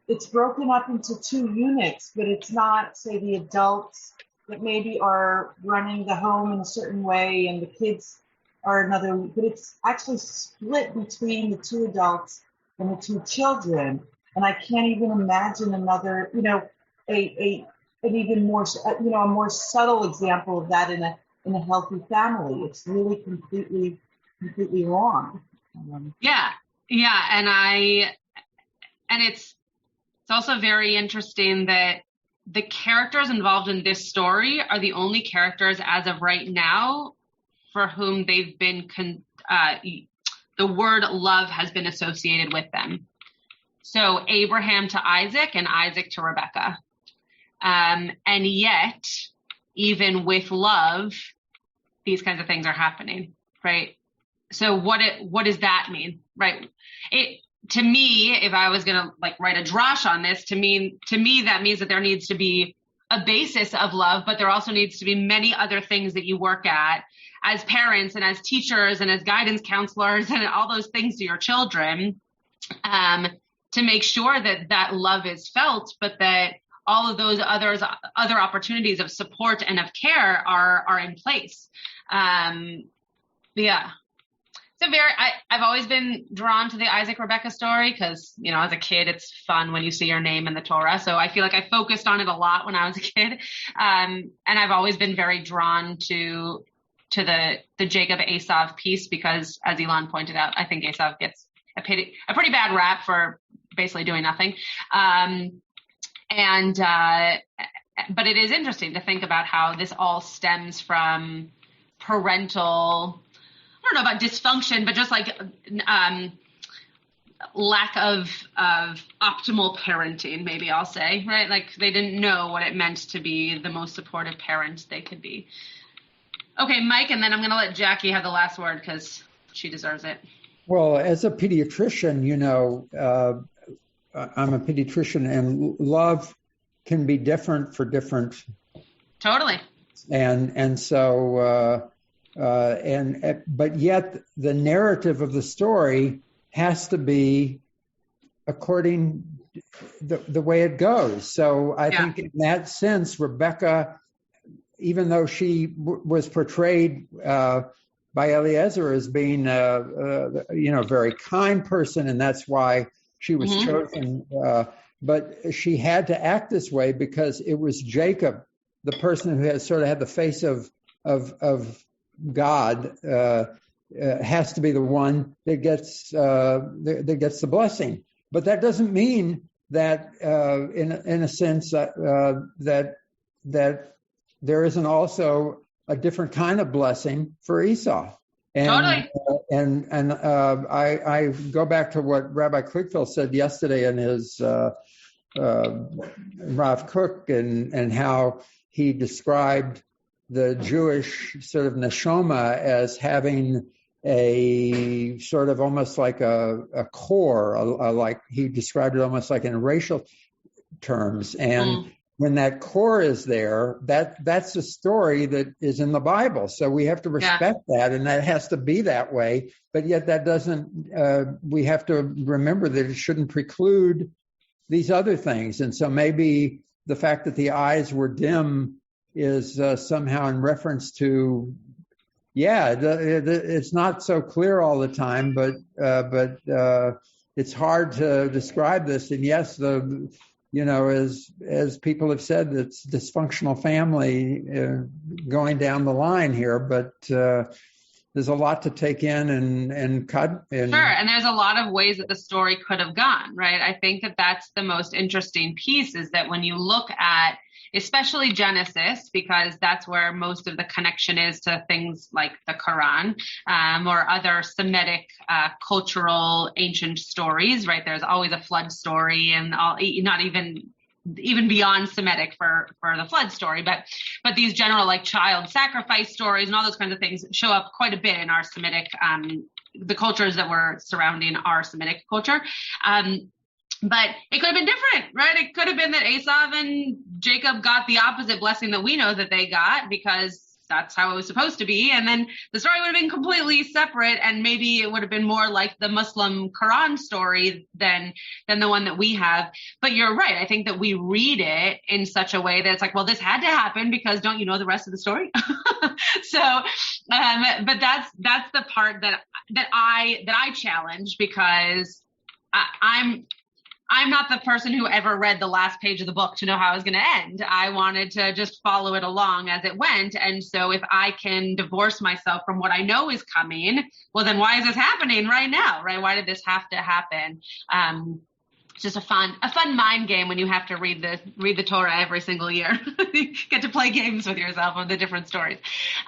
it's broken up into two units, but it's not, say, the adults that maybe are running the home in a certain way and the kids are another, but it's actually split between the two adults and the two children. And I can't even imagine another, an even more, a more subtle example of that in a healthy family. It's really completely wrong. Yeah. And it's also very interesting that the characters involved in this story are the only characters as of right now for whom they've been, the word love has been associated with them. So Abraham to Isaac and Isaac to Rebecca. And yet, even with love, these kinds of things are happening, right? So what does that mean, right? To me, if I was going to write a drash on this, to me, that means that there needs to be a basis of love, but there also needs to be many other things that you work at as parents and as teachers and as guidance counselors and all those things to your children, to make sure that love is felt, but that all of those other opportunities of support and of care are in place. Yeah. I've always been drawn to the Isaac Rebecca story because, as a kid, it's fun when you see your name in the Torah. So I feel like I focused on it a lot when I was a kid. And I've always been very drawn to the Jacob Esav piece because, as Elon pointed out, I think Esav gets a pretty bad rap for basically doing nothing. But it is interesting to think about how this all stems from parental, I don't know about dysfunction, but just lack of optimal parenting, maybe I'll say, right? Like they didn't know what it meant to be the most supportive parents they could be. Okay, Mike, and then I'm going to let Jacki have the last word because she deserves it. Well, as a pediatrician, I'm a pediatrician, and love can be different for different. Totally. And so, but yet the narrative of the story has to be according the way it goes. So I think in that sense, Rebecca, even though she was portrayed by Eliezer as being a very kind person, and that's why she was chosen. But she had to act this way because it was Jacob, the person who has sort of had the face of God, has to be the one that gets the blessing. But that doesn't mean that, in a sense, that there isn't also a different kind of blessing for Esau. And, totally. I go back to what Rabbi Klickfeld said yesterday in his Rav Kook and how he described the Jewish sort of neshama as having a sort of almost like a core, like he described it almost like in racial terms. And when that core is there, that's a story that is in the Bible. So we have to respect that, and that has to be that way. But yet that doesn't, we have to remember that it shouldn't preclude these other things. And so maybe the fact that the eyes were dim is somehow in reference to, it's not so clear all the time, but it's hard to describe this. And yes, as people have said, it's dysfunctional family going down the line here, but there's a lot to take in and cut. Sure, and there's a lot of ways that the story could have gone, right? I think that that's the most interesting piece, is that when you look at especially Genesis, because that's where most of the connection is to things like the Quran or other Semitic cultural ancient stories, right? There's always a flood story, and not even beyond Semitic for the flood story, but these general like child sacrifice stories and all those kinds of things show up quite a bit in our Semitic, the cultures that were surrounding our Semitic culture. But it could have been different, right? It could have been that Esav and Jacob got the opposite blessing that we know that they got, because that's how it was supposed to be. And then the story would have been completely separate, and maybe it would have been more like the Muslim Quran story than the one that we have. But you're right. I think that we read it in such a way that it's like, well, this had to happen because don't you know the rest of the story? So, but that's the part that I challenge, because I'm not the person who ever read the last page of the book to know how it was going to end. I wanted to just follow it along as it went. And so if I can divorce myself from what I know is coming, well, then why is this happening right now, right? Why did this have to happen? It's just a fun mind game when you have to read the Torah every single year. You get to play games with yourself of the different stories.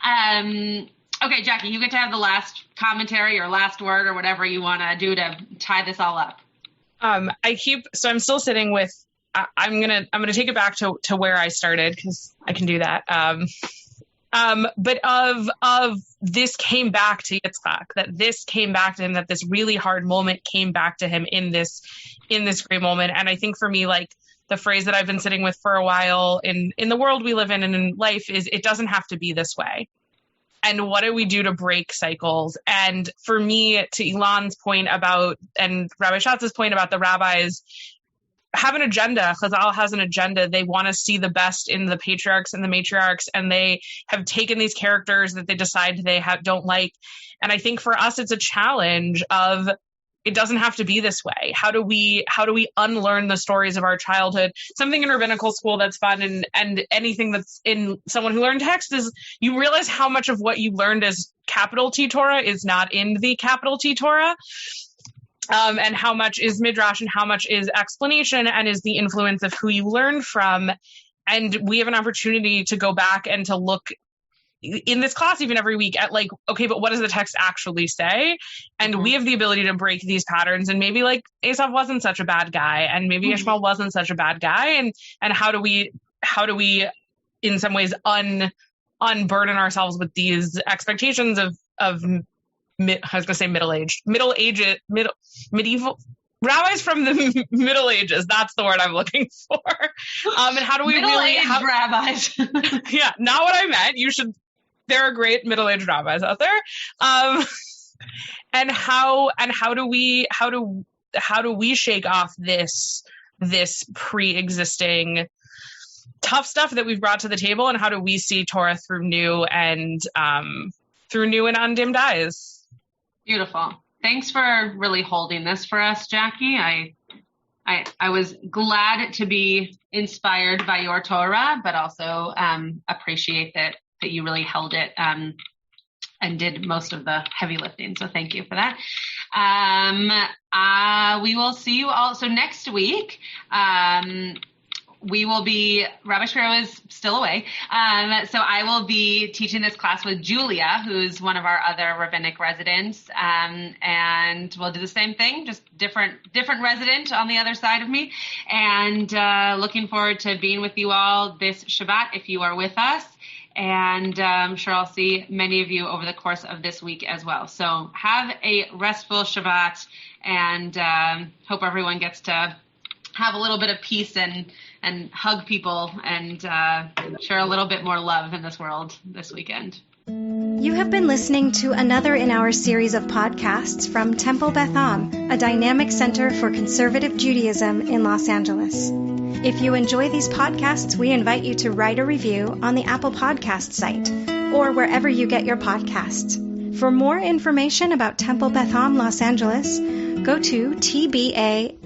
Okay, Jacki, you get to have the last commentary or last word or whatever you want to do to tie this all up. I'm still sitting with, I'm going to take it back to where I started, because I can do that. But of this came back to Yitzchak, that this came back to him, that this really hard moment came back to him in this great moment. And I think for me, like, the phrase that I've been sitting with for a while in the world we live in and in life is, it doesn't have to be this way. And what do we do to break cycles? And for me, to Elon's point about, and Rabbi Schatz's point about the rabbis have an agenda, Chazal has an agenda. They want to see the best in the patriarchs and the matriarchs, and they have taken these characters that they decide they don't like. And I think for us, it's a challenge of, it doesn't have to be this way. How do we unlearn the stories of our childhood? Something in rabbinical school that's fun, and anything that's in someone who learned text, is you realize how much of what you learned as capital T Torah is not in the capital T Torah. And how much is midrash and how much is explanation and is the influence of who you learned from. And we have an opportunity to go back and to look in this class, even every week, at like, okay, but what does the text actually say? And we have the ability to break these patterns. And maybe like Esav wasn't such a bad guy, and maybe Ishmael wasn't such a bad guy. And how do we in some ways unburden ourselves with these expectations of I was going to say medieval rabbis from the Middle Ages. That's the word I'm looking for. And how do we middle-aged rabbis? Yeah, not what I meant. There are great middle-aged rabbis out there. And how do we shake off this pre-existing tough stuff that we've brought to the table, and how do we see Torah through new and undimmed eyes? Beautiful. Thanks for really holding this for us, Jacki. I was glad to be inspired by your Torah, but also appreciate that you really held it and did most of the heavy lifting. So thank you for that. We will see you also next week. We will be, Rabbi Shapiro is still away. So I will be teaching this class with Julia, who's one of our other rabbinic residents. And we'll do the same thing, just different resident on the other side of me. And looking forward to being with you all this Shabbat if you are with us. And I'm sure I'll see many of you over the course of this week as well. So have a restful Shabbat, and hope everyone gets to have a little bit of peace and hug people and share a little bit more love in this world this weekend. You have been listening to another in our series of podcasts from Temple Beth Am, a dynamic center for conservative Judaism in Los Angeles. If you enjoy these podcasts, we invite you to write a review on the Apple Podcast site or wherever you get your podcasts. For more information about Temple Beth Am Los Angeles, go to tbala.org.